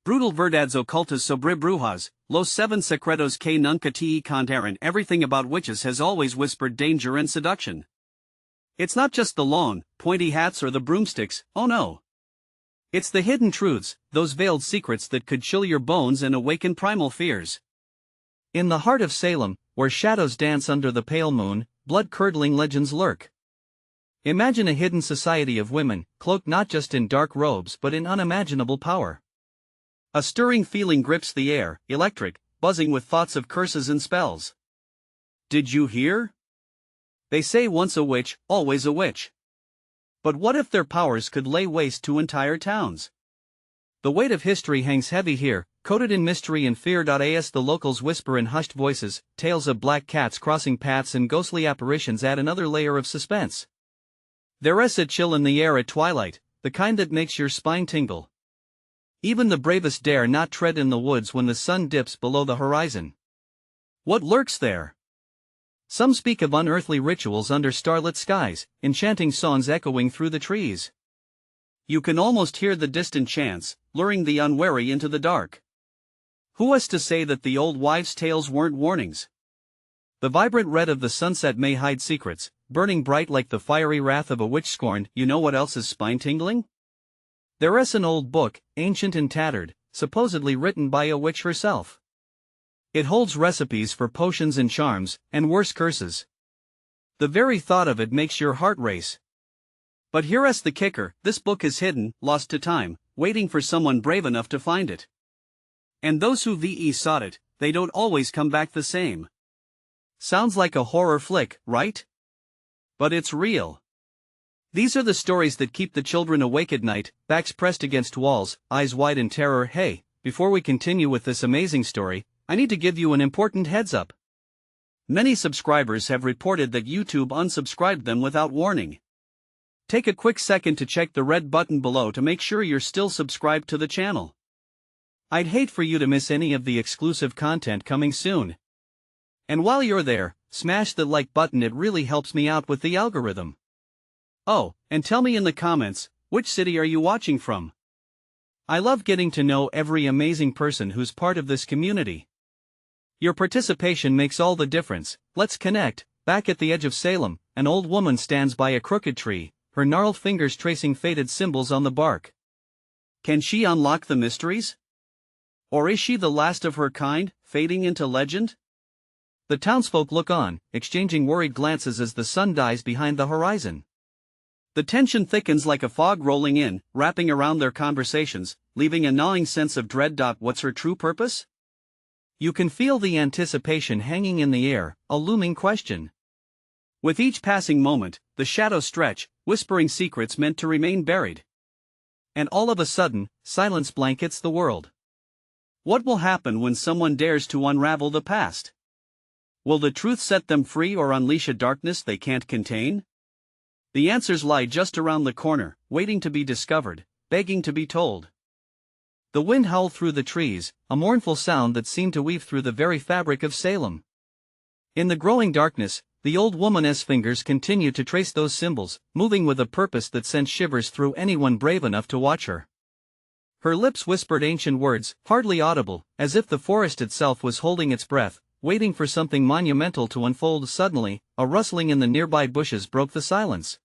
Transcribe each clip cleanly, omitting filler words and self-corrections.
Brutal Verdades Ocultas sobre Brujas, los 7 secretos que NUNCA te contaron. Everything about witches has always whispered danger and seduction. It's not just the long, pointy hats or the broomsticks, oh no. It's the hidden truths, those veiled secrets that could chill your bones and awaken primal fears. In the heart of Salem, where shadows dance under the pale moon, blood-curdling legends lurk. Imagine a hidden society of women, cloaked not just in dark robes but in unimaginable power. A stirring feeling grips the air, electric, buzzing with thoughts of curses and spells. Did you hear? They say once a witch, always a witch. But what if their powers could lay waste to entire towns? The weight of history hangs heavy here, coated in mystery and fear. As the locals whisper in hushed voices, tales of black cats crossing paths and ghostly apparitions add another layer of suspense. There's a chill in the air at twilight, the kind that makes your spine tingle. Even the bravest dare not tread in the woods when the sun dips below the horizon. What lurks there? Some speak of unearthly rituals under starlit skies, enchanting songs echoing through the trees. You can almost hear the distant chants, luring the unwary into the dark. Who was to say that the old wives' tales weren't warnings? The vibrant red of the sunset may hide secrets, burning bright like the fiery wrath of a witch scorned. You know what else is spine-tingling? There's an old book, ancient and tattered, supposedly written by a witch herself. It holds recipes for potions and charms, and worse curses. The very thought of it makes your heart race. But here's the kicker: this book is hidden, lost to time, waiting for someone brave enough to find it. And those who sought it, they don't always come back the same. Sounds like a horror flick, right? But it's real. These are the stories that keep the children awake at night, backs pressed against walls, eyes wide in terror. Hey, before we continue with this amazing story, I need to give you an important heads up. Many subscribers have reported that YouTube unsubscribed them without warning. Take a quick second to check the red button below to make sure you're still subscribed to the channel. I'd hate for you to miss any of the exclusive content coming soon. And while you're there, smash the like button, it really helps me out with the algorithm. Oh, and tell me in the comments, which city are you watching from? I love getting to know every amazing person who's part of this community. Your participation makes all the difference. Let's connect. Back at the edge of Salem, an old woman stands by a crooked tree, her gnarled fingers tracing faded symbols on the bark. Can she unlock the mysteries? Or is she the last of her kind, fading into legend? The townsfolk look on, exchanging worried glances as the sun dies behind the horizon. The tension thickens like a fog rolling in, wrapping around their conversations, leaving a gnawing sense of dread. What's her true purpose? You can feel the anticipation hanging in the air, a looming question. With each passing moment, the shadows stretch, whispering secrets meant to remain buried. And all of a sudden, silence blankets the world. What will happen when someone dares to unravel the past? Will the truth set them free or unleash a darkness they can't contain? The answers lie just around the corner, waiting to be discovered, begging to be told. The wind howled through the trees, a mournful sound that seemed to weave through the very fabric of Salem. In the growing darkness, the old woman's fingers continued to trace those symbols, moving with a purpose that sent shivers through anyone brave enough to watch her. Her lips whispered ancient words, hardly audible, as if the forest itself was holding its breath, waiting for something monumental to unfold. Suddenly, a rustling in the nearby bushes broke the silence.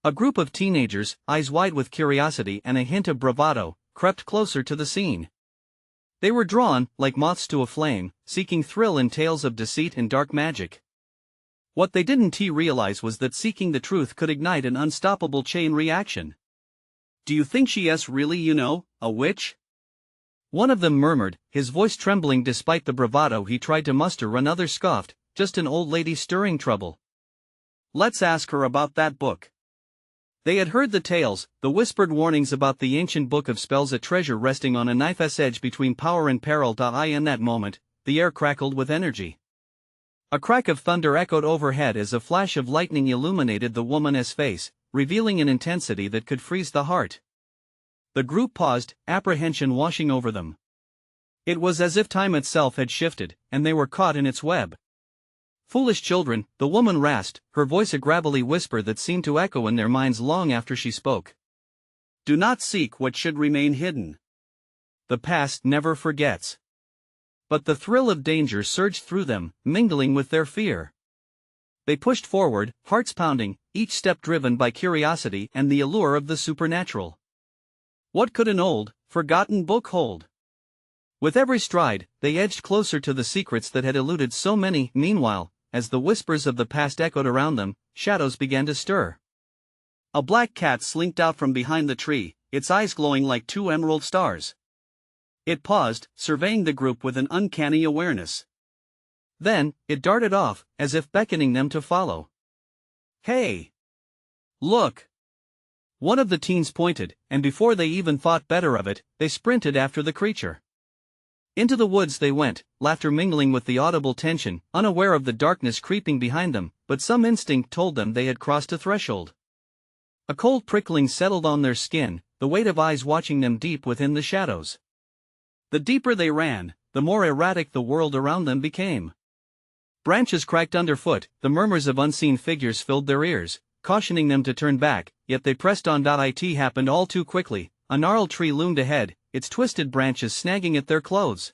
A group of teenagers, eyes wide with curiosity and a hint of bravado, crept closer to the scene. They were drawn, like moths to a flame, seeking thrill in tales of deceit and dark magic. What they didn't realize was that seeking the truth could ignite an unstoppable chain reaction. Do you think she is really, a witch? One of them murmured, his voice trembling despite the bravado he tried to muster. Another scoffed, just an old lady stirring trouble. Let's ask her about that book. They had heard the tales, the whispered warnings about the ancient book of spells, a treasure resting on a knife's edge between power and peril. In that moment, the air crackled with energy. A crack of thunder echoed overhead as a flash of lightning illuminated the woman's face, revealing an intensity that could freeze the heart. The group paused, apprehension washing over them. It was as if time itself had shifted, and they were caught in its web. Foolish children, the woman rasped, her voice a gravelly whisper that seemed to echo in their minds long after she spoke. Do not seek what should remain hidden. The past never forgets. But the thrill of danger surged through them, mingling with their fear. They pushed forward, hearts pounding, each step driven by curiosity and the allure of the supernatural. What could an old, forgotten book hold? With every stride, they edged closer to the secrets that had eluded so many. Meanwhile, as the whispers of the past echoed around them, shadows began to stir. A black cat slinked out from behind the tree, its eyes glowing like two emerald stars. It paused, surveying the group with an uncanny awareness. Then, it darted off, as if beckoning them to follow. "Hey! Look!" One of the teens pointed, and before they even thought better of it, they sprinted after the creature. Into the woods they went, laughter mingling with the audible tension, unaware of the darkness creeping behind them, but some instinct told them they had crossed a threshold. A cold prickling settled on their skin, the weight of eyes watching them deep within the shadows. The deeper they ran, the more erratic the world around them became. Branches cracked underfoot, the murmurs of unseen figures filled their ears, cautioning them to turn back, yet they pressed on. It happened all too quickly. A gnarled tree loomed ahead, its twisted branches snagging at their clothes.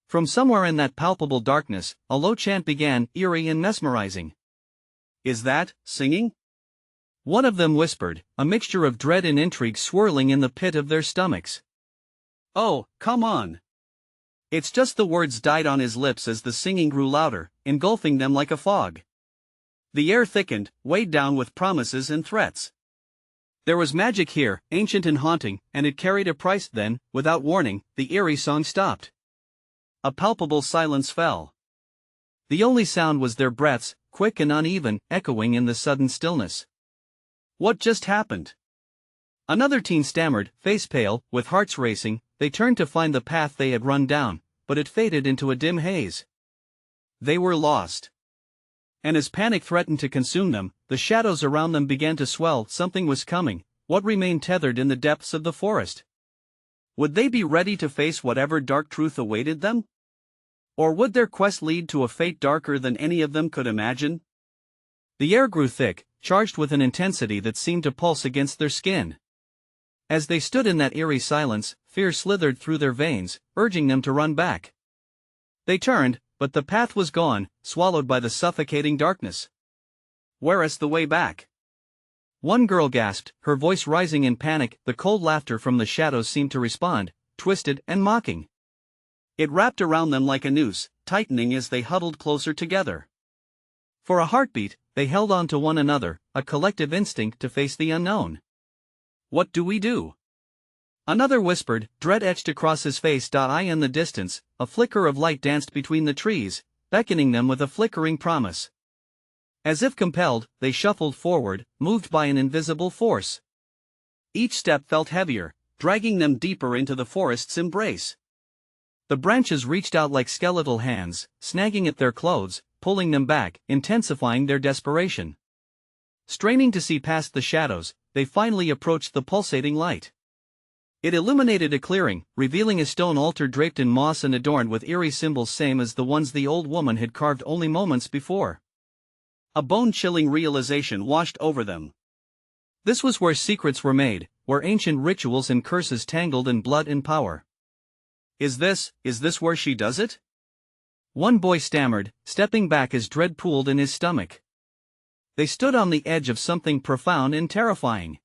From somewhere in that palpable darkness, a low chant began, eerie and mesmerizing. "Is that singing?" One of them whispered, a mixture of dread and intrigue swirling in the pit of their stomachs. "Oh, come on." It's just the words died on his lips as the singing grew louder, engulfing them like a fog. The air thickened, weighed down with promises and threats. There was magic here, ancient and haunting, and it carried a price. Then, without warning, the eerie song stopped. A palpable silence fell. The only sound was their breaths, quick and uneven, echoing in the sudden stillness. "What just happened?" Another teen stammered, face pale, with hearts racing. They turned to find the path they had run down, but it faded into a dim haze. They were lost. And as panic threatened to consume them, the shadows around them began to swell. Something was coming. What remained tethered in the depths of the forest? Would they be ready to face whatever dark truth awaited them? Or would their quest lead to a fate darker than any of them could imagine? The air grew thick, charged with an intensity that seemed to pulse against their skin. As they stood in that eerie silence, fear slithered through their veins, urging them to run back. They turned, but the path was gone, swallowed by the suffocating darkness. "Where is the way back?" One girl gasped, her voice rising in panic. The cold laughter from the shadows seemed to respond, twisted and mocking. It wrapped around them like a noose, tightening as they huddled closer together. For a heartbeat, they held on to one another, a collective instinct to face the unknown. "What do we do?" Another whispered, dread etched across his face. In the distance, a flicker of light danced between the trees, beckoning them with a flickering promise. As if compelled, they shuffled forward, moved by an invisible force. Each step felt heavier, dragging them deeper into the forest's embrace. The branches reached out like skeletal hands, snagging at their clothes, pulling them back, intensifying their desperation. Straining to see past the shadows, they finally approached the pulsating light. It illuminated a clearing, revealing a stone altar draped in moss and adorned with eerie symbols same as the ones the old woman had carved only moments before. A bone-chilling realization washed over them. This was where secrets were made, where ancient rituals and curses tangled in blood and power. Is this where she does it?" One boy stammered, stepping back as dread pooled in his stomach. They stood on the edge of something profound and terrifying.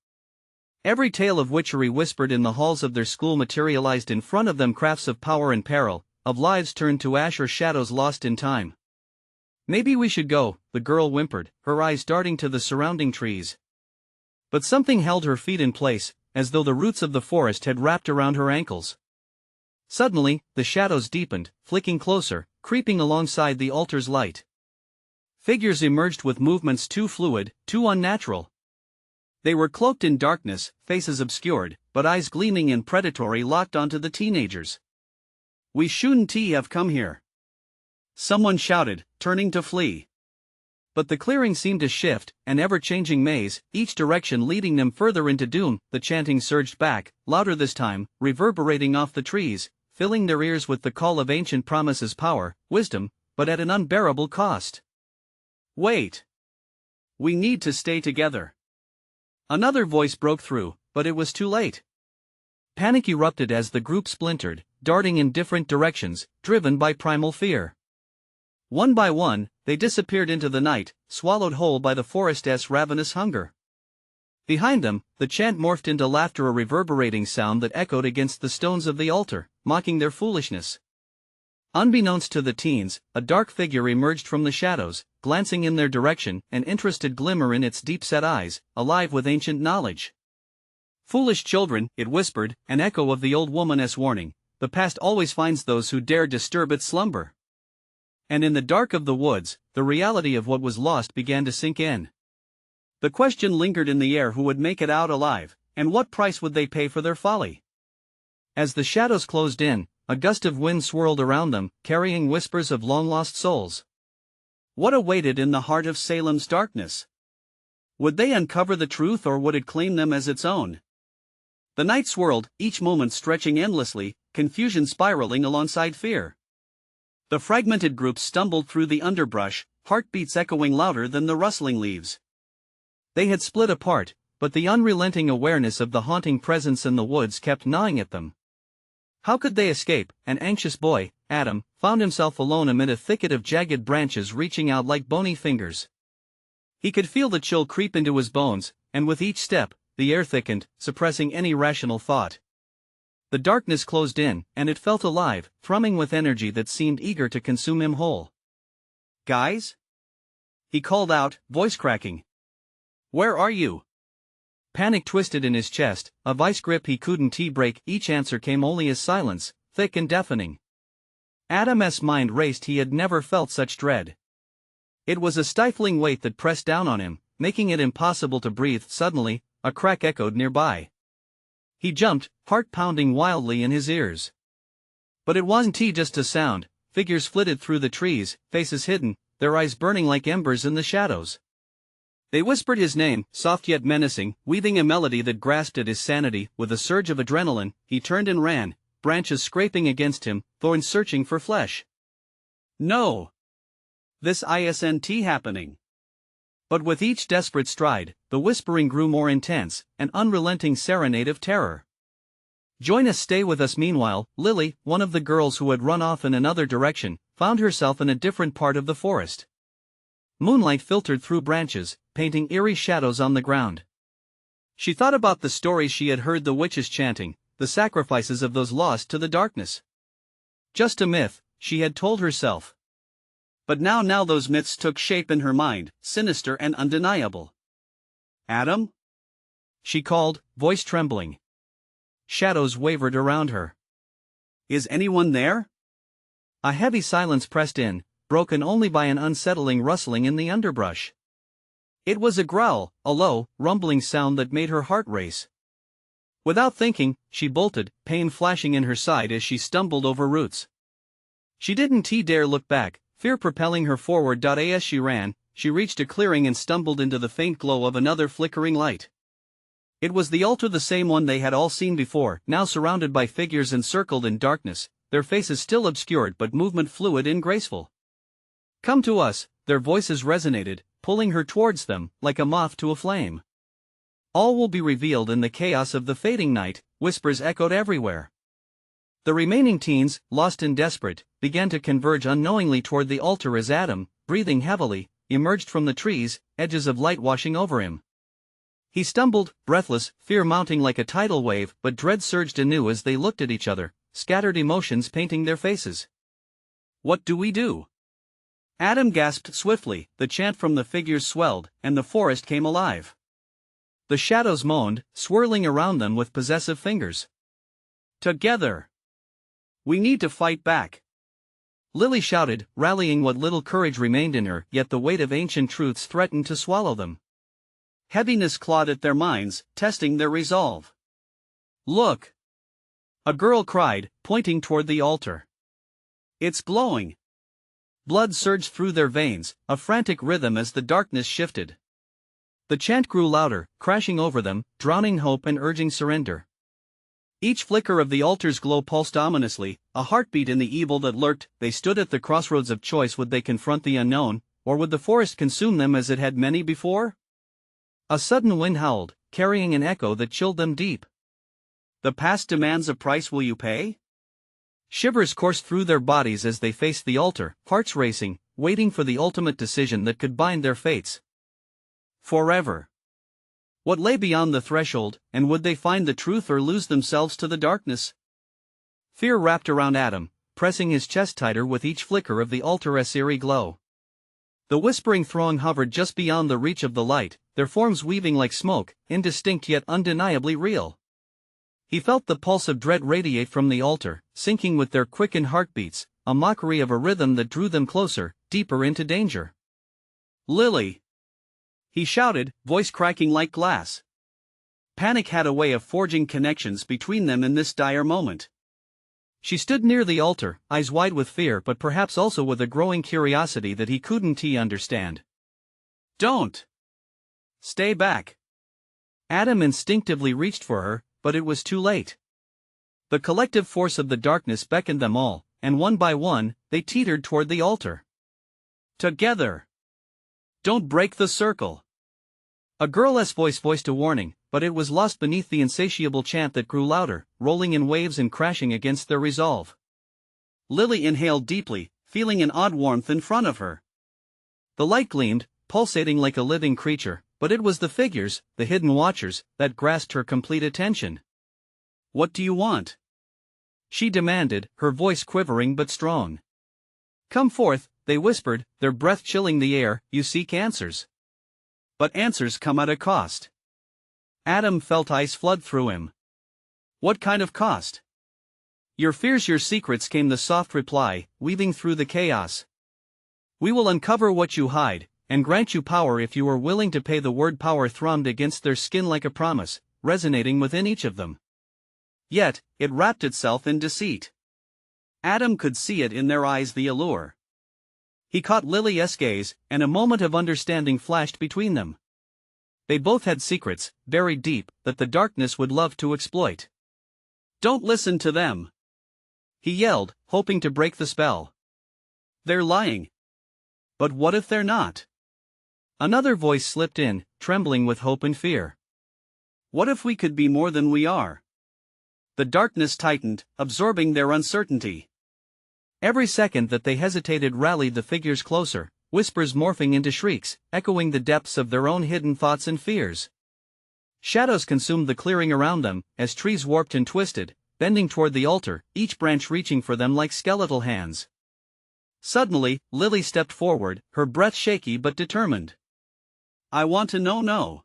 Every tale of witchery whispered in the halls of their school materialized in front of them, crafts of power and peril, of lives turned to ash or shadows lost in time. "Maybe we should go," the girl whimpered, her eyes darting to the surrounding trees. But something held her feet in place, as though the roots of the forest had wrapped around her ankles. Suddenly, the shadows deepened, flicking closer, creeping alongside the altar's light. Figures emerged with movements too fluid, too unnatural. They were cloaked in darkness, faces obscured, but eyes gleaming and predatory locked onto the teenagers. "We shouldn't have come here," someone shouted, turning to flee. But the clearing seemed to shift, an ever-changing maze, each direction leading them further into doom. The chanting surged back, louder this time, reverberating off the trees, filling their ears with the call of ancient promises, power, wisdom, but at an unbearable cost. "Wait. We need to stay together." Another voice broke through, but it was too late. Panic erupted as the group splintered, darting in different directions, driven by primal fear. One by one, they disappeared into the night, swallowed whole by the forest's ravenous hunger. Behind them, the chant morphed into laughter, a reverberating sound that echoed against the stones of the altar, mocking their foolishness. Unbeknownst to the teens, a dark figure emerged from the shadows, glancing in their direction, an interested glimmer in its deep-set eyes, alive with ancient knowledge. "Foolish children," it whispered, an echo of the old woman's warning, "the past always finds those who dare disturb its slumber." And in the dark of the woods, the reality of what was lost began to sink in. The question lingered in the air: who would make it out alive, and what price would they pay for their folly? As the shadows closed in, a gust of wind swirled around them, carrying whispers of long-lost souls. What awaited in the heart of Salem's darkness? Would they uncover the truth, or would it claim them as its own? The night swirled, each moment stretching endlessly, confusion spiraling alongside fear. The fragmented groups stumbled through the underbrush, heartbeats echoing louder than the rustling leaves. They had split apart, but the unrelenting awareness of the haunting presence in the woods kept gnawing at them. How could they escape? An anxious boy, Adam, found himself alone amid a thicket of jagged branches reaching out like bony fingers. He could feel the chill creep into his bones, and with each step, the air thickened, suppressing any rational thought. The darkness closed in, and it felt alive, thrumming with energy that seemed eager to consume him whole. "Guys?" he called out, voice cracking. "Where are you?" Panic twisted in his chest, a vice grip he couldn't break. Each answer came only as silence, thick and deafening. Adam's mind raced. He had never felt such dread. It was a stifling weight that pressed down on him, making it impossible to breathe. Suddenly, a crack echoed nearby. He jumped, heart pounding wildly in his ears. But it wasn't just a sound. Figures flitted through the trees, faces hidden, their eyes burning like embers in the shadows. They whispered his name, soft yet menacing, weaving a melody that grasped at his sanity. With a surge of adrenaline, he turned and ran, branches scraping against him, thorns searching for flesh. No! This isn't happening. But with each desperate stride, the whispering grew more intense, an unrelenting serenade of terror. "Join us, stay with us." Meanwhile, Lily, one of the girls who had run off in another direction, found herself in a different part of the forest. Moonlight filtered through branches, painting eerie shadows on the ground. She thought about the stories she had heard, the witches chanting, the sacrifices of those lost to the darkness. Just a myth, she had told herself. But now those myths took shape in her mind, sinister and undeniable. "Adam?" she called, voice trembling. Shadows wavered around her. "Is anyone there?" A heavy silence pressed in, broken only by an unsettling rustling in the underbrush. It was a growl, a low, rumbling sound that made her heart race. Without thinking, she bolted, pain flashing in her side as she stumbled over roots. She didn't dare look back, fear propelling her forward. As she ran, she reached a clearing and stumbled into the faint glow of another flickering light. It was the altar, the same one they had all seen before, now surrounded by figures encircled in darkness, their faces still obscured but movement fluid and graceful. "Come to us," their voices resonated, pulling her towards them, like a moth to a flame. "All will be revealed in the chaos of the fading night," whispers echoed everywhere. The remaining teens, lost and desperate, began to converge unknowingly toward the altar as Adam, breathing heavily, emerged from the trees, edges of light washing over him. He stumbled, breathless, fear mounting like a tidal wave, but dread surged anew as they looked at each other, scattered emotions painting their faces. "What do we do?" Adam gasped swiftly. The chant from the figures swelled, and the forest came alive. The shadows moaned, swirling around them with possessive fingers. "Together! We need to fight back!" Lily shouted, rallying what little courage remained in her, yet the weight of ancient truths threatened to swallow them. Heaviness clawed at their minds, testing their resolve. "Look!" a girl cried, pointing toward the altar. "It's glowing!" Blood surged through their veins, a frantic rhythm as the darkness shifted. The chant grew louder, crashing over them, drowning hope and urging surrender. Each flicker of the altar's glow pulsed ominously, a heartbeat in the evil that lurked. They stood at the crossroads of choice. Would they confront the unknown, or would the forest consume them as it had many before? A sudden wind howled, carrying an echo that chilled them deep. The past demands a price will you pay? Shivers coursed through their bodies as they faced the altar, hearts racing, waiting for the ultimate decision that could bind their fates forever. What lay beyond the threshold, and would they find the truth or lose themselves to the darkness? Fear wrapped around Adam, pressing his chest tighter with each flicker of the altar's eerie glow. The whispering throng hovered just beyond the reach of the light, their forms weaving like smoke, indistinct yet undeniably real. He felt the pulse of dread radiate from the altar, syncing with their quickened heartbeats, a mockery of a rhythm that drew them closer, deeper into danger. Lily! He shouted, voice cracking like glass. Panic had a way of forging connections between them in this dire moment. She stood near the altar, eyes wide with fear but perhaps also with a growing curiosity that he couldn't understand. Don't! Stay back! Adam instinctively reached for her, but it was too late. The collective force of the darkness beckoned them all, and one by one, they teetered toward the altar. Together! Don't break the circle! A girl's voice voiced a warning, but it was lost beneath the insatiable chant that grew louder, rolling in waves and crashing against their resolve. Lily inhaled deeply, feeling an odd warmth in front of her. The light gleamed, pulsating like a living creature, but it was the figures, the hidden watchers, that grasped her complete attention. What do you want? She demanded, her voice quivering but strong. Come forth, they whispered, their breath chilling the air, you seek answers. But answers come at a cost. Adam felt ice flood through him. What kind of cost? Your fears, your secrets, came the soft reply, weaving through the chaos. We will uncover what you hide, and grant you power if you are willing to pay. The word power thrummed against their skin like a promise, resonating within each of them. Yet, it wrapped itself in deceit. Adam could see it in their eyes, the allure. He caught Lily's gaze, and a moment of understanding flashed between them. They both had secrets, buried deep, that the darkness would love to exploit. Don't listen to them! He yelled, hoping to break the spell. They're lying. But what if they're not? Another voice slipped in, trembling with hope and fear. What if we could be more than we are? The darkness tightened, absorbing their uncertainty. Every second that they hesitated rallied the figures closer, whispers morphing into shrieks, echoing the depths of their own hidden thoughts and fears. Shadows consumed the clearing around them, as trees warped and twisted, bending toward the altar, each branch reaching for them like skeletal hands. Suddenly, Lily stepped forward, her breath shaky but determined. I want to know. No.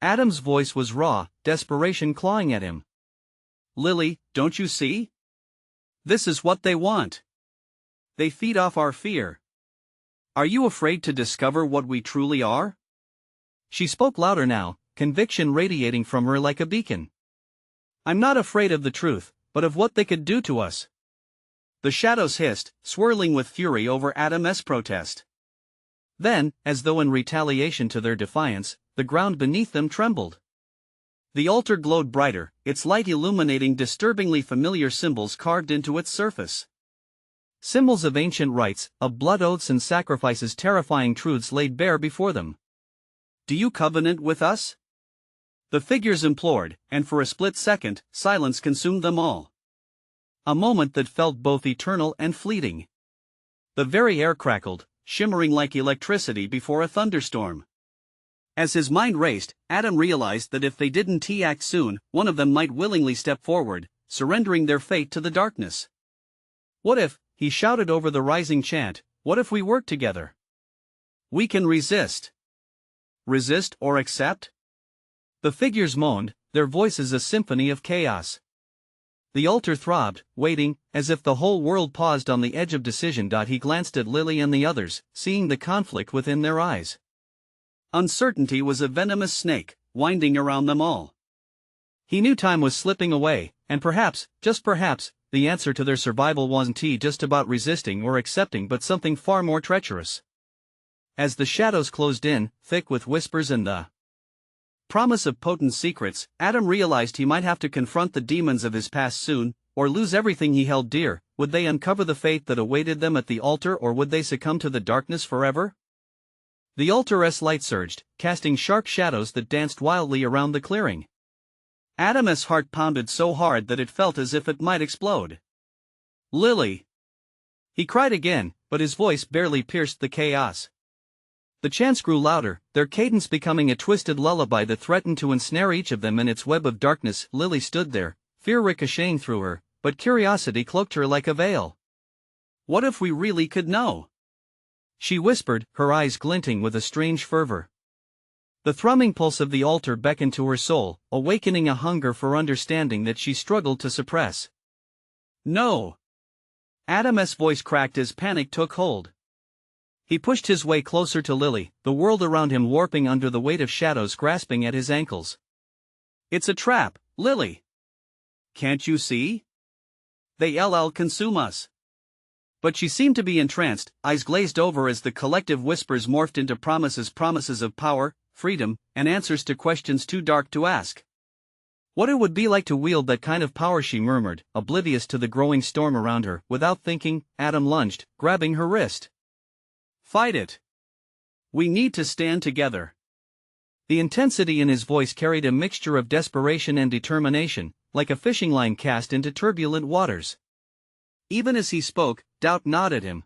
Adam's voice was raw, desperation clawing at him. Lily, don't you see? This is what they want. They feed off our fear. Are you afraid to discover what we truly are? She spoke louder now, conviction radiating from her like a beacon. I'm not afraid of the truth, but of what they could do to us. The shadows hissed, swirling with fury over Adam's protest. Then, as though in retaliation to their defiance, the ground beneath them trembled. The altar glowed brighter, its light illuminating disturbingly familiar symbols carved into its surface. Symbols of ancient rites, of blood oaths and sacrifices, terrifying truths laid bare before them. Do you covenant with us? The figures implored, and for a split second, silence consumed them all. A moment that felt both eternal and fleeting. The very air crackled, shimmering like electricity before a thunderstorm. As his mind raced, Adam realized that if they didn't act soon, one of them might willingly step forward, surrendering their fate to the darkness. What if, he shouted over the rising chant, what if we work together? We can resist. Resist or accept? The figures moaned, their voices a symphony of chaos. The altar throbbed, waiting, as if the whole world paused on the edge of decision. He glanced at Lily and the others, seeing the conflict within their eyes. Uncertainty was a venomous snake, winding around them all. He knew time was slipping away, and perhaps, just perhaps, the answer to their survival wasn't just about resisting or accepting but something far more treacherous. As the shadows closed in, thick with whispers and the promise of potent secrets, Adam realized he might have to confront the demons of his past soon, or lose everything he held dear. Would they uncover the fate that awaited them at the altar, or would they succumb to the darkness forever? The altar's light surged, casting sharp shadows that danced wildly around the clearing. Adam's heart pounded so hard that it felt as if it might explode. Lily! He cried again, but his voice barely pierced the chaos. The chants grew louder, their cadence becoming a twisted lullaby that threatened to ensnare each of them in its web of darkness. Lily stood there, fear ricocheting through her, but curiosity cloaked her like a veil. What if we really could know? She whispered, her eyes glinting with a strange fervor. The thrumming pulse of the altar beckoned to her soul, awakening a hunger for understanding that she struggled to suppress. No! Adam's voice cracked as panic took hold. He pushed his way closer to Lily, the world around him warping under the weight of shadows grasping at his ankles. It's a trap, Lily! Can't you see? They'll consume us. But she seemed to be entranced, eyes glazed over as the collective whispers morphed into promises of power, freedom, and answers to questions too dark to ask. What it would be like to wield that kind of power, she murmured, oblivious to the growing storm around her. Without thinking, Adam lunged, grabbing her wrist. Fight it! We need to stand together. The intensity in his voice carried a mixture of desperation and determination, like a fishing line cast into turbulent waters. Even as he spoke, doubt gnawed at him.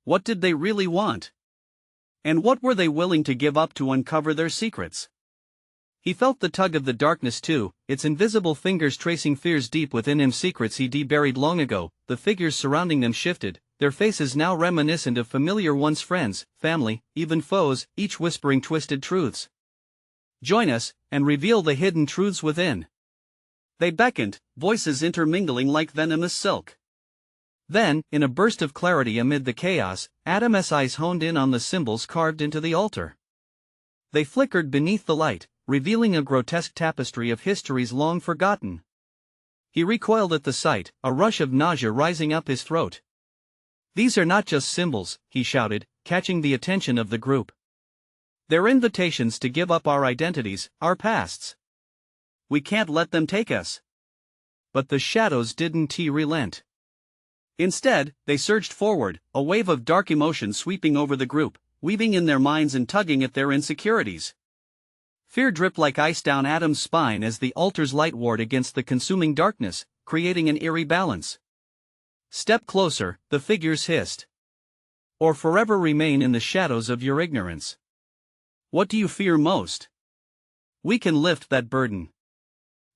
What did they really want? And what were they willing to give up to uncover their secrets? He felt the tug of the darkness too, its invisible fingers tracing fears deep within him, secrets he buried long ago. The figures surrounding them shifted, their faces now reminiscent of familiar ones, friends, family, even foes, each whispering twisted truths. Join us, and reveal the hidden truths within. They beckoned, voices intermingling like venomous silk. Then, in a burst of clarity amid the chaos, Adam's eyes honed in on the symbols carved into the altar. They flickered beneath the light, revealing a grotesque tapestry of histories long forgotten. He recoiled at the sight, a rush of nausea rising up his throat. These are not just symbols, he shouted, catching the attention of the group. They're invitations to give up our identities, our pasts. We can't let them take us. But the shadows didn't relent. Instead, they surged forward, a wave of dark emotion sweeping over the group, weaving in their minds and tugging at their insecurities. Fear dripped like ice down Adam's spine as the altar's light warred against the consuming darkness, creating an eerie balance. Step closer, the figures hissed. Or forever remain in the shadows of your ignorance. What do you fear most? We can lift that burden.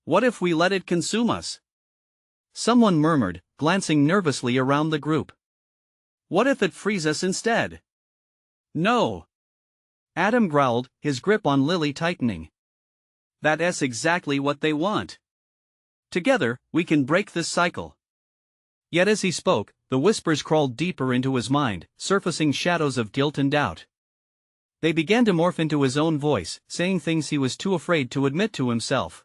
What if we let it consume us? Someone murmured, glancing nervously around the group. What if it frees us instead? No. Adam growled, his grip on Lily tightening. That's exactly what they want. Together, we can break this cycle. Yet as he spoke, the whispers crawled deeper into his mind, surfacing shadows of guilt and doubt. They began to morph into his own voice, saying things he was too afraid to admit to himself.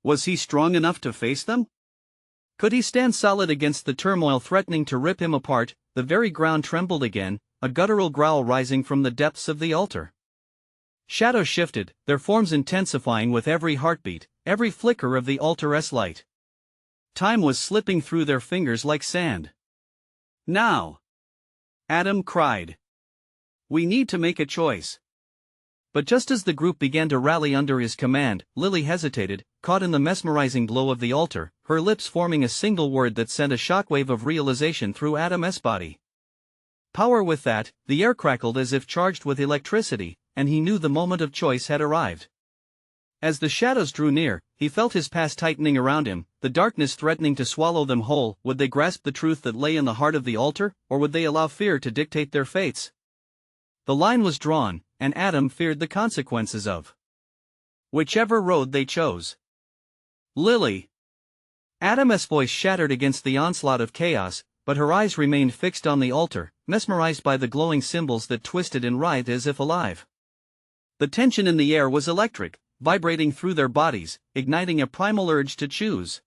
Was he strong enough to face them? Could he stand solid against the turmoil threatening to rip him apart? The very ground trembled again, a guttural growl rising from the depths of the altar. Shadows shifted, their forms intensifying with every heartbeat, every flicker of the altar's light. Time was slipping through their fingers like sand. Now! Adam cried. We need to make a choice. But just as the group began to rally under his command, Lily hesitated, caught in the mesmerizing glow of the altar, her lips forming a single word that sent a shockwave of realization through Adam's body. Power. With that, the air crackled as if charged with electricity, and he knew the moment of choice had arrived. As the shadows drew near, he felt his past tightening around him, the darkness threatening to swallow them whole. Would they grasp the truth that lay in the heart of the altar, or would they allow fear to dictate their fates? The line was drawn, and Adam feared the consequences of whichever road they chose. Lily! Adam's voice shattered against the onslaught of chaos, but her eyes remained fixed on the altar, mesmerized by the glowing symbols that twisted and writhed as if alive. The tension in the air was electric, vibrating through their bodies, igniting a primal urge to choose.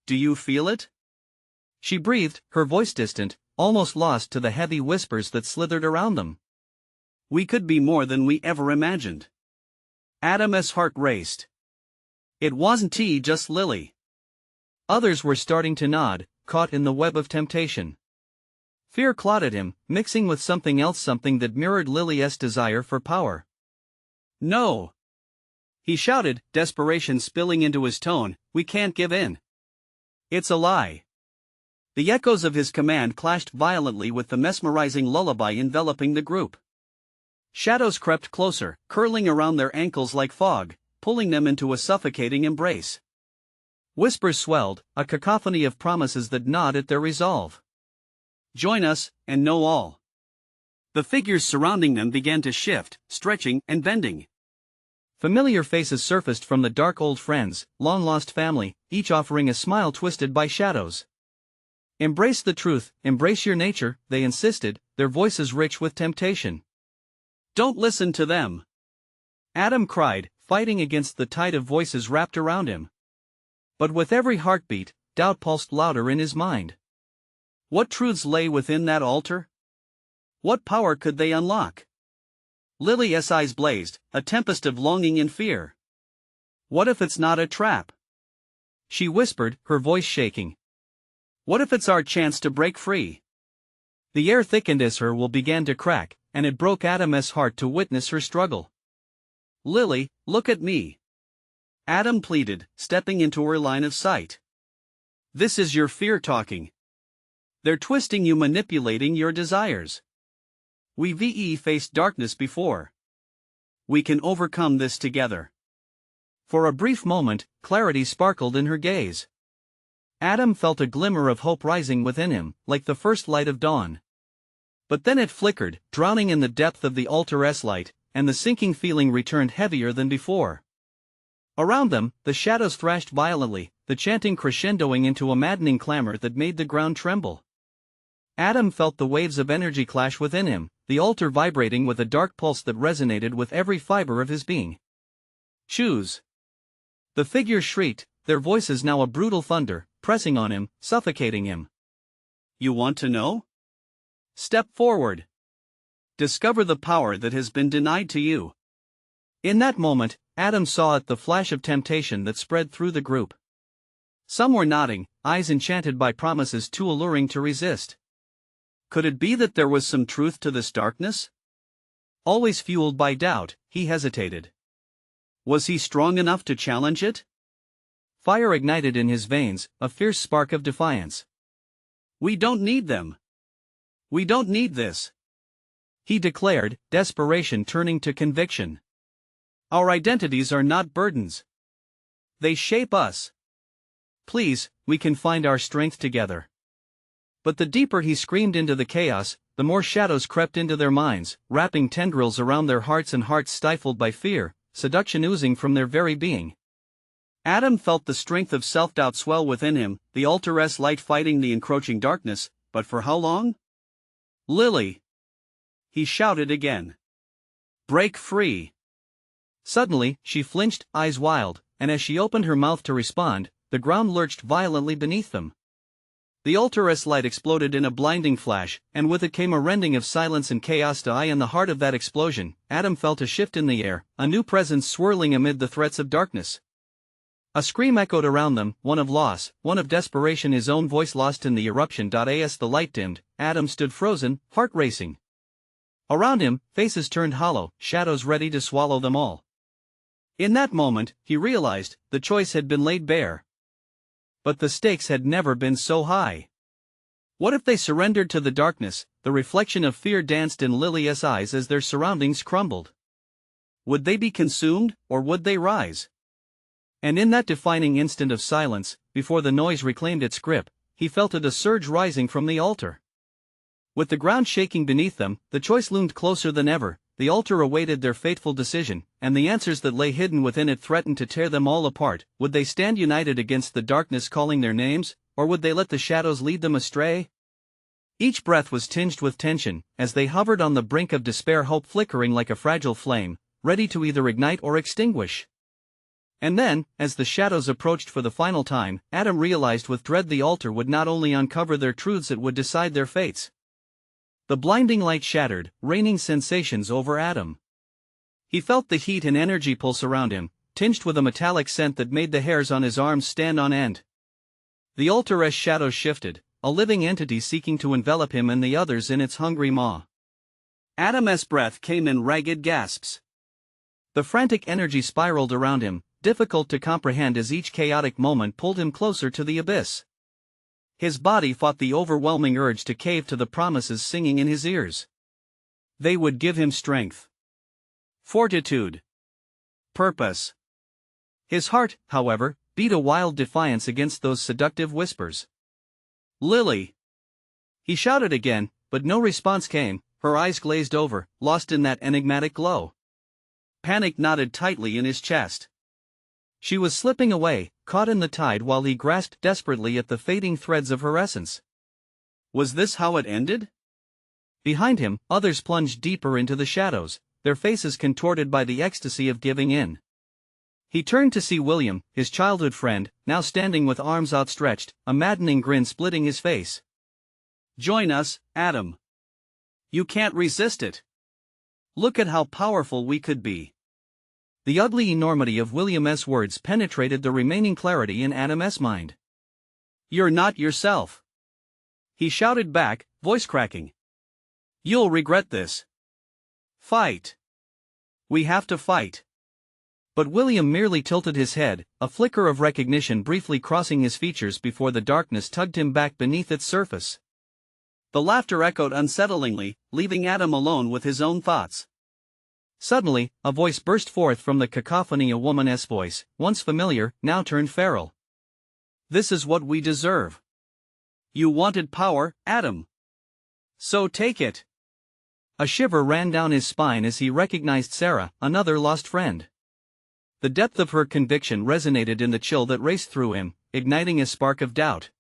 Do you feel it? She breathed, her voice distant, almost lost to the heavy whispers that slithered around them. We could be more than we ever imagined. Adam's heart raced. It wasn't just Lily. Others were starting to nod, caught in the web of temptation. Fear clawed at him, mixing with something else, something that mirrored Lily's desire for power. No! He shouted, desperation spilling into his tone, "We can't give in. It's a lie." The echoes of his command clashed violently with the mesmerizing lullaby enveloping the group. Shadows crept closer, curling around their ankles like fog, pulling them into a suffocating embrace. Whispers swelled, a cacophony of promises that gnawed at their resolve. Join us, and know all. The figures surrounding them began to shift, stretching and bending. Familiar faces surfaced from the dark old friends, long-lost family, each offering a smile twisted by shadows. Embrace the truth, embrace your nature, they insisted, their voices rich with temptation. Don't listen to them, Adam cried, fighting against the tide of voices wrapped around him. But with every heartbeat, doubt pulsed louder in his mind. What truths lay within that altar? What power could they unlock? Lily's eyes blazed, a tempest of longing and fear. What if it's not a trap? She whispered, her voice shaking. What if it's our chance to break free? The air thickened as her will began to crack, and it broke Adam's heart to witness her struggle. Lily, look at me, Adam pleaded, stepping into her line of sight. This is your fear talking. They're twisting you, manipulating your desires. We've faced darkness before. We can overcome this together. For a brief moment, clarity sparkled in her gaze. Adam felt a glimmer of hope rising within him, like the first light of dawn. But then it flickered, drowning in the depth of the altar's light, and the sinking feeling returned heavier than before. Around them, the shadows thrashed violently, the chanting crescendoing into a maddening clamor that made the ground tremble. Adam felt the waves of energy clash within him, the altar vibrating with a dark pulse that resonated with every fiber of his being. Choose. The figures shrieked, their voices now a brutal thunder, pressing on him, suffocating him. You want to know? Step forward. Discover the power that has been denied to you. In that moment, Adam saw it, the flash of temptation that spread through the group. Some were nodding, eyes enchanted by promises too alluring to resist. Could it be that there was some truth to this darkness? Always fueled by doubt, he hesitated. Was he strong enough to challenge it? Fire ignited in his veins, a fierce spark of defiance. We don't need them. We don't need this, he declared, desperation turning to conviction. Our identities are not burdens. They shape us. Please, we can find our strength together. But the deeper he screamed into the chaos, the more shadows crept into their minds, wrapping tendrils around their hearts and hearts stifled by fear, seduction oozing from their very being. Adam felt the strength of self-doubt swell within him, the altar's light fighting the encroaching darkness, but for how long? Lily! He shouted again. Break free! Suddenly, she flinched, eyes wild, and as she opened her mouth to respond, the ground lurched violently beneath them. The altar's light exploded in a blinding flash, and with it came a rending of silence and chaos. In the heart of that explosion, Adam felt a shift in the air, a new presence swirling amid the threats of darkness. A scream echoed around them, one of loss, one of desperation, his own voice lost in the eruption. As the light dimmed, Adam stood frozen, heart racing. Around him, faces turned hollow, shadows ready to swallow them all. In that moment, he realized, the choice had been laid bare. But the stakes had never been so high. What if they surrendered to the darkness? The reflection of fear danced in Lily's eyes as their surroundings crumbled. Would they be consumed, or would they rise? And in that defining instant of silence, before the noise reclaimed its grip, he felt a surge rising from the altar. With the ground shaking beneath them, the choice loomed closer than ever. The altar awaited their fateful decision, and the answers that lay hidden within it threatened to tear them all apart. Would they stand united against the darkness calling their names, or would they let the shadows lead them astray? Each breath was tinged with tension, as they hovered on the brink of despair, hope flickering like a fragile flame, ready to either ignite or extinguish. And then, as the shadows approached for the final time, Adam realized with dread the altar would not only uncover their truths, it would decide their fates. The blinding light shattered, raining sensations over Adam. He felt the heat and energy pulse around him, tinged with a metallic scent that made the hairs on his arms stand on end. The altar's shadows shifted, a living entity seeking to envelop him and the others in its hungry maw. Adam's breath came in ragged gasps. The frantic energy spiraled around him, difficult to comprehend as each chaotic moment pulled him closer to the abyss. His body fought the overwhelming urge to cave to the promises singing in his ears. They would give him strength, fortitude, purpose. His heart, however, beat a wild defiance against those seductive whispers. "Lily!" He shouted again, but no response came. Her eyes glazed over, lost in that enigmatic glow. Panic knotted tightly in his chest. She was slipping away, caught in the tide while he grasped desperately at the fading threads of her essence. Was this how it ended? Behind him, others plunged deeper into the shadows, their faces contorted by the ecstasy of giving in. He turned to see William, his childhood friend, now standing with arms outstretched, a maddening grin splitting his face. "Join us, Adam. You can't resist it. Look at how powerful we could be." The ugly enormity of William's words penetrated the remaining clarity in Adam's mind. "You're not yourself," he shouted back, voice cracking. "You'll regret this. Fight. We have to fight." But William merely tilted his head, a flicker of recognition briefly crossing his features before the darkness tugged him back beneath its surface. The laughter echoed unsettlingly, leaving Adam alone with his own thoughts. Suddenly, a voice burst forth from the cacophony, a woman's voice, once familiar, now turned feral. "This is what we deserve. You wanted power, Adam. So take it." A shiver ran down his spine as he recognized Sarah, another lost friend. The depth of her conviction resonated in the chill that raced through him, igniting a spark of doubt.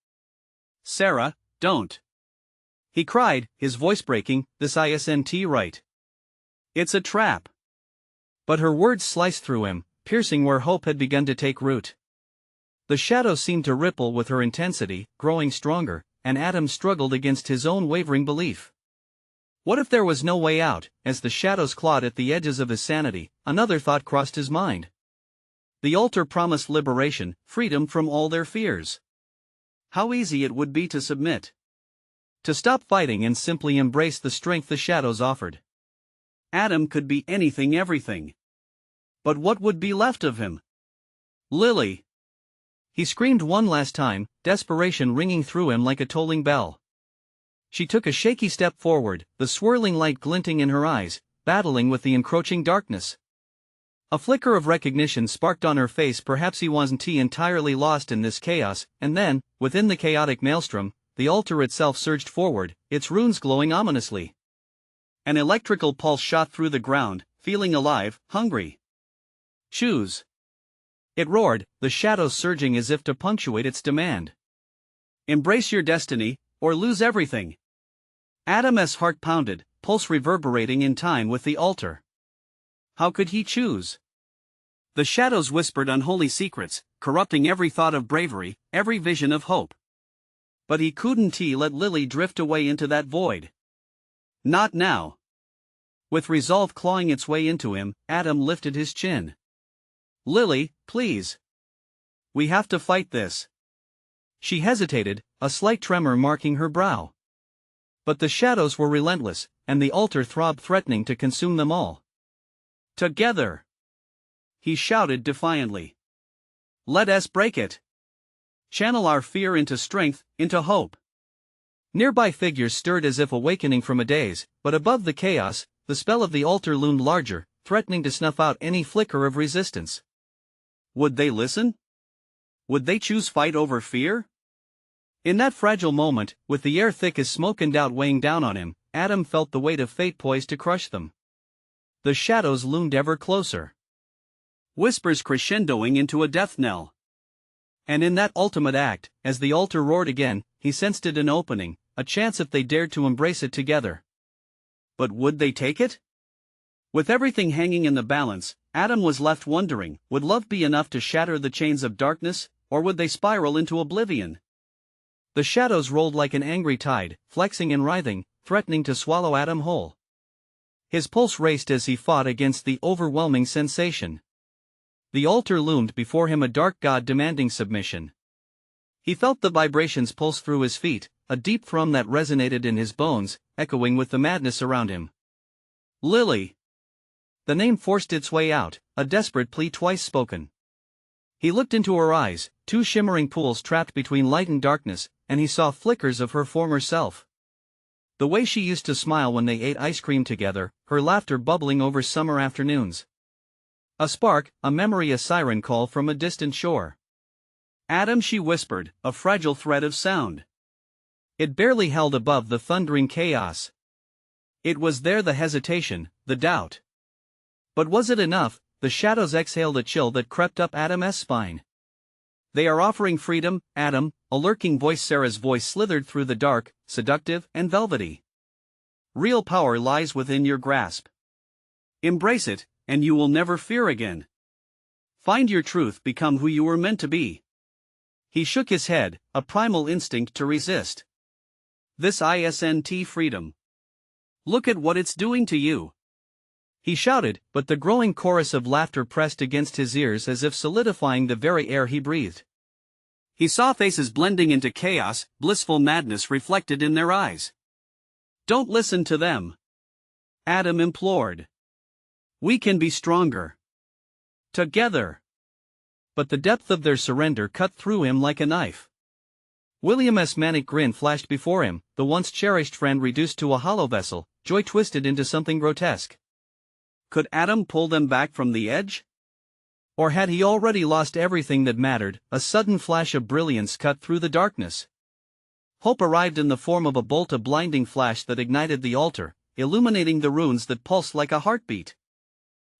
"Sarah, don't," he cried, his voice breaking. "This isn't right. It's a trap." But her words sliced through him, piercing where hope had begun to take root. The shadows seemed to ripple with her intensity, growing stronger, and Adam struggled against his own wavering belief. What if there was no way out? As the shadows clawed at the edges of his sanity, another thought crossed his mind. The altar promised liberation, freedom from all their fears. How easy it would be to submit. To stop fighting and simply embrace the strength the shadows offered. Adam could be anything, everything. But what would be left of him? "Lily!" He screamed one last time, desperation ringing through him like a tolling bell. She took a shaky step forward, the swirling light glinting in her eyes, battling with the encroaching darkness. A flicker of recognition sparked on her face. Perhaps he wasn't entirely lost in this chaos, and then, within the chaotic maelstrom, the altar itself surged forward, its runes glowing ominously. An electrical pulse shot through the ground, feeling alive, hungry. "Choose!" It roared, the shadows surging as if to punctuate its demand. "Embrace your destiny, or lose everything." Adam's heart pounded, pulse reverberating in time with the altar. How could he choose? The shadows whispered unholy secrets, corrupting every thought of bravery, every vision of hope. But he couldn't let Lily drift away into that void. Not now. With resolve clawing its way into him, Adam lifted his chin. "Lily, please. We have to fight this." She hesitated, a slight tremor marking her brow. But the shadows were relentless, and the altar throbbed, threatening to consume them all. "Together!" he shouted defiantly. "Let us break it. Channel our fear into strength, into hope." Nearby figures stirred as if awakening from a daze, but above the chaos, the spell of the altar loomed larger, threatening to snuff out any flicker of resistance. Would they listen? Would they choose fight over fear? In that fragile moment, with the air thick as smoke and doubt weighing down on him, Adam felt the weight of fate poised to crush them. The shadows loomed ever closer. Whispers crescendoing into a death knell. And in that ultimate act, as the altar roared again, he sensed it an opening, a chance if they dared to embrace it together. But would they take it? With everything hanging in the balance, Adam was left wondering, would love be enough to shatter the chains of darkness, or would they spiral into oblivion? The shadows rolled like an angry tide, flexing and writhing, threatening to swallow Adam whole. His pulse raced as he fought against the overwhelming sensation. The altar loomed before him, a dark god demanding submission. He felt the vibrations pulse through his feet, a deep thrum that resonated in his bones, echoing with the madness around him. "Lily!" The name forced its way out, a desperate plea twice spoken. He looked into her eyes, two shimmering pools trapped between light and darkness, and he saw flickers of her former self. The way she used to smile when they ate ice cream together, her laughter bubbling over summer afternoons. A spark, a memory, a siren call from a distant shore. Adam, she whispered, a fragile thread of sound. It barely held above the thundering chaos. It was there, the hesitation, the doubt. But was it enough? The shadows exhaled a chill that crept up Adam's spine. They are offering freedom, Adam, a lurking voice. Sarah's voice slithered through the dark, seductive and velvety. Real power lies within your grasp. Embrace it, and you will never fear again. Find your truth, become who you were meant to be. He shook his head, a primal instinct to resist. This isn't freedom. Look at what it's doing to you. He shouted, but the growing chorus of laughter pressed against his ears as if solidifying the very air he breathed. He saw faces blending into chaos, blissful madness reflected in their eyes. Don't listen to them, Adam implored. We can be stronger together. But the depth of their surrender cut through him like a knife. William's manic grin flashed before him, the once cherished friend reduced to a hollow vessel, joy twisted into something grotesque. Could Adam pull them back from the edge? Or had he already lost everything that mattered? A sudden flash of brilliance cut through the darkness. Hope arrived in the form of a bolt, a blinding flash that ignited the altar, illuminating the runes that pulsed like a heartbeat.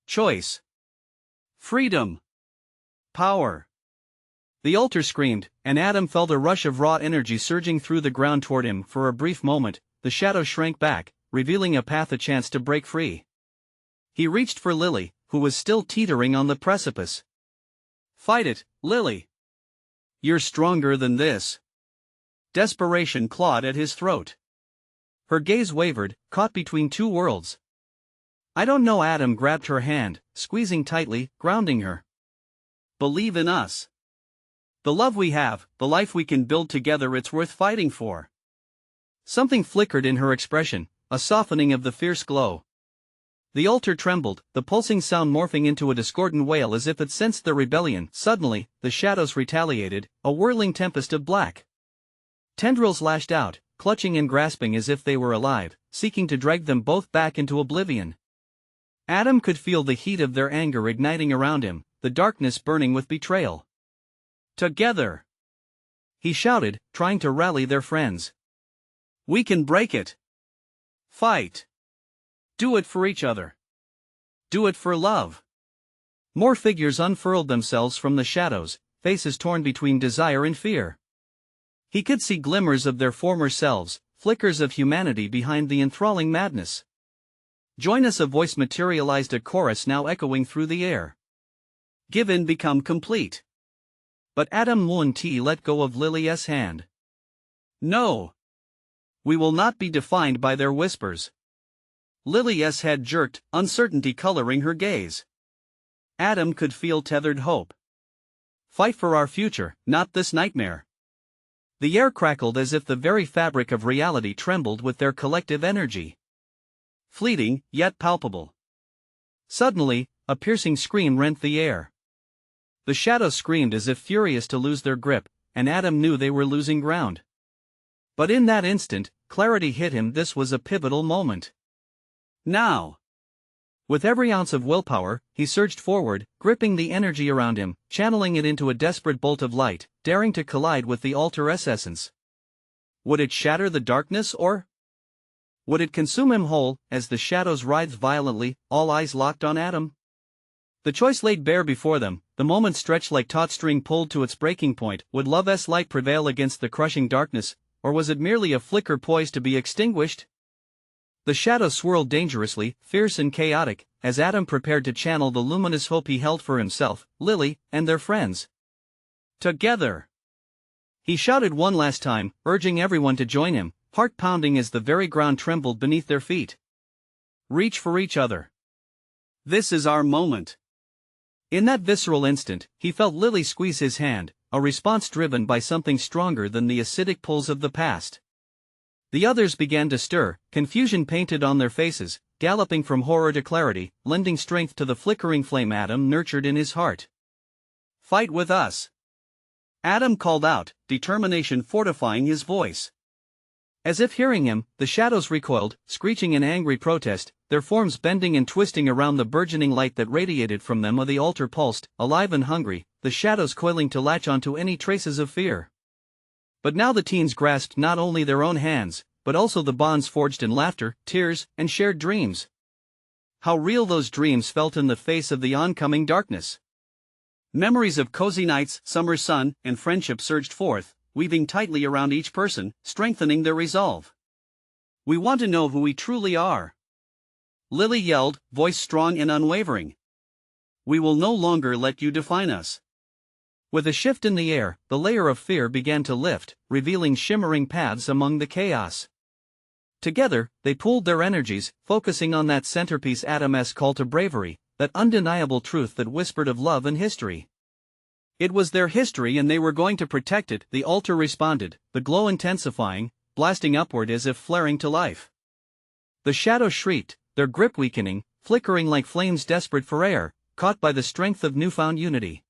Choice. Freedom. Power. The altar screamed, and Adam felt a rush of raw energy surging through the ground toward him. For a brief moment, the shadows shrank back, revealing a path, a chance to break free. He reached for Lily, who was still teetering on the precipice. Fight it, Lily. You're stronger than this. Desperation clawed at his throat. Her gaze wavered, caught between two worlds. I don't know. Adam grabbed her hand, squeezing tightly, grounding her. Believe in us. The love we have, the life we can build together, it's worth fighting for. Something flickered in her expression, a softening of the fierce glow. The altar trembled, the pulsing sound morphing into a discordant wail as if it sensed their rebellion. Suddenly, the shadows retaliated, a whirling tempest of black. Tendrils lashed out, clutching and grasping as if they were alive, seeking to drag them both back into oblivion. Adam could feel the heat of their anger igniting around him, the darkness burning with betrayal. Together, he shouted, trying to rally their friends. We can break it. Fight. Do it for each other. Do it for love. More figures unfurled themselves from the shadows, faces torn between desire and fear. He could see glimmers of their former selves, flickers of humanity behind the enthralling madness. Join us, a voice materialized, a chorus now echoing through the air. Give in, become complete. But Adam wouldn't let go of Lily's hand. No. We will not be defined by their whispers. Lily's head jerked, uncertainty coloring her gaze. Adam could feel tethered hope. Fight for our future, not this nightmare. The air crackled as if the very fabric of reality trembled with their collective energy. Fleeting, yet palpable. Suddenly, a piercing scream rent the air. The shadows screamed as if furious to lose their grip, and Adam knew they were losing ground. But in that instant, clarity hit him. This was a pivotal moment. Now. With every ounce of willpower, he surged forward, gripping the energy around him, channeling it into a desperate bolt of light, daring to collide with the altar's essence. Would it shatter the darkness, or would it consume him whole? As the shadows writhed violently, all eyes locked on Adam. The choice laid bare before them, the moment stretched like taut string pulled to its breaking point. Would love's light prevail against the crushing darkness, or was it merely a flicker poised to be extinguished? The shadows swirled dangerously, fierce and chaotic, as Adam prepared to channel the luminous hope he held for himself, Lily, and their friends. Together! He shouted one last time, urging everyone to join him, heart pounding as the very ground trembled beneath their feet. Reach for each other. This is our moment. In that visceral instant, he felt Lily squeeze his hand, a response driven by something stronger than the acidic pulls of the past. The others began to stir, confusion painted on their faces, galloping from horror to clarity, lending strength to the flickering flame Adam nurtured in his heart. Fight with us! Adam called out, determination fortifying his voice. As if hearing him, the shadows recoiled, screeching in angry protest, their forms bending and twisting around the burgeoning light that radiated from them. The altar pulsed, alive and hungry, the shadows coiling to latch onto any traces of fear. But now the teens grasped not only their own hands, but also the bonds forged in laughter, tears, and shared dreams. How real those dreams felt in the face of the oncoming darkness. Memories of cozy nights, summer sun, and friendship surged forth, weaving tightly around each person, strengthening their resolve. We want to know who we truly are. Lily yelled, voice strong and unwavering. We will no longer let you define us. With a shift in the air, the layer of fear began to lift, revealing shimmering paths among the chaos. Together, they pooled their energies, focusing on that centerpiece Adam's call to bravery, that undeniable truth that whispered of love and history. It was their history and they were going to protect it, the altar responded, the glow intensifying, blasting upward as if flaring to life. The shadows shrieked, their grip weakening, flickering like flames desperate for air, caught by the strength of newfound unity.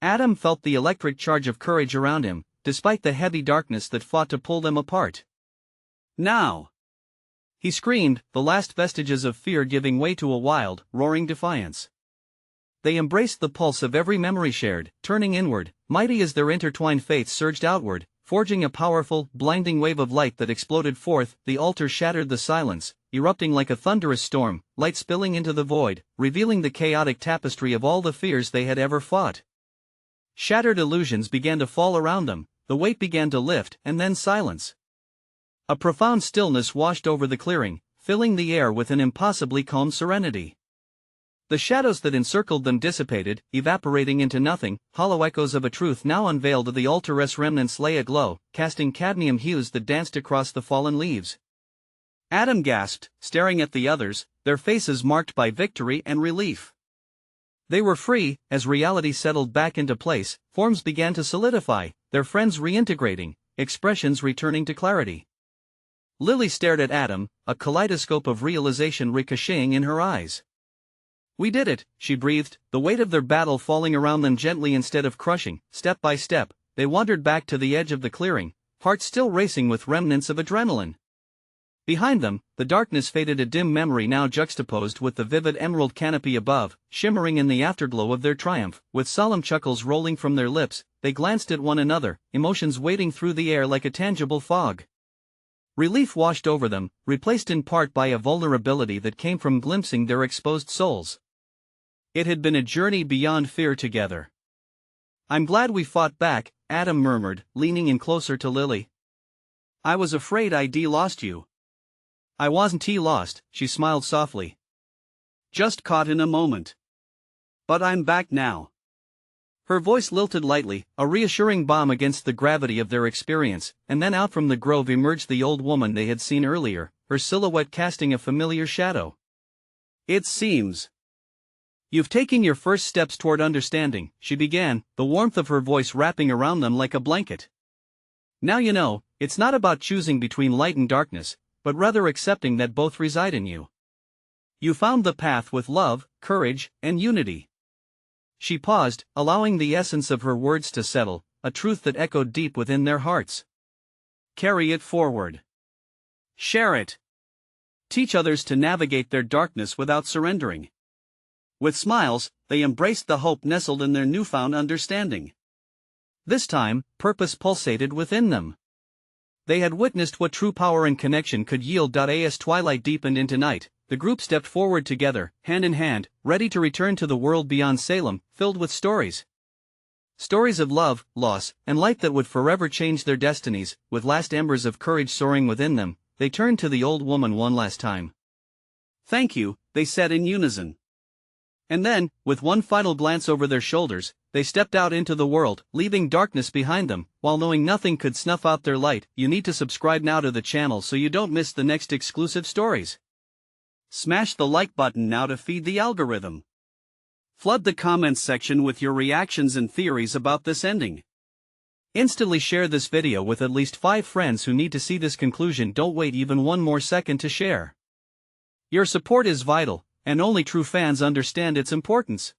Adam felt the electric charge of courage around him, despite the heavy darkness that fought to pull them apart. Now! He screamed, the last vestiges of fear giving way to a wild, roaring defiance. They embraced the pulse of every memory shared, turning inward, mighty as their intertwined faiths surged outward, forging a powerful, blinding wave of light that exploded forth. The altar shattered the silence, erupting like a thunderous storm, light spilling into the void, revealing the chaotic tapestry of all the fears they had ever fought. Shattered illusions began to fall around them, the weight began to lift, and then silence. A profound stillness washed over the clearing, filling the air with an impossibly calm serenity. The shadows that encircled them dissipated, evaporating into nothing. Hollow echoes of a truth now unveiled. The altar's remnants lay aglow, casting cadmium hues that danced across the fallen leaves. Adam gasped, staring at the others, their faces marked by victory and relief. They were free. As reality settled back into place, forms began to solidify, their friends reintegrating, expressions returning to clarity. Lily stared at Adam, a kaleidoscope of realization ricocheting in her eyes. We did it, she breathed, the weight of their battle falling around them gently instead of crushing. Step by step, they wandered back to the edge of the clearing, hearts still racing with remnants of adrenaline. Behind them, the darkness faded, a dim memory now juxtaposed with the vivid emerald canopy above, shimmering in the afterglow of their triumph. With solemn chuckles rolling from their lips, they glanced at one another, emotions wading through the air like a tangible fog. Relief washed over them, replaced in part by a vulnerability that came from glimpsing their exposed souls. It had been a journey beyond fear together. I'm glad we fought back, Adam murmured, leaning in closer to Lily. I was afraid I'd lost you. I wasn't lost, she smiled softly. Just caught in a moment. But I'm back now. Her voice lilted lightly, a reassuring balm against the gravity of their experience, and then out from the grove emerged the old woman they had seen earlier, her silhouette casting a familiar shadow. It seems you've taken your first steps toward understanding, she began, the warmth of her voice wrapping around them like a blanket. Now you know, it's not about choosing between light and darkness, but rather accepting that both reside in you. You found the path with love, courage, and unity. She paused, allowing the essence of her words to settle, a truth that echoed deep within their hearts. Carry it forward. Share it. Teach others to navigate their darkness without surrendering. With smiles, they embraced the hope nestled in their newfound understanding. This time, purpose pulsated within them. They had witnessed what true power and connection could yield. As twilight deepened into night, the group stepped forward together, hand in hand, ready to return to the world beyond Salem, filled with stories. Stories of love, loss, and light that would forever change their destinies. With last embers of courage soaring within them, they turned to the old woman one last time. Thank you, they said in unison. And then, with one final glance over their shoulders, they stepped out into the world, leaving darkness behind them, while knowing nothing could snuff out their light. You need to subscribe now to the channel so you don't miss the next exclusive stories. Smash the like button now to feed the algorithm. Flood the comments section with your reactions and theories about this ending. Instantly share this video with at least 5 friends who need to see this conclusion. Don't wait even one more second to share. Your support is vital, and only true fans understand its importance.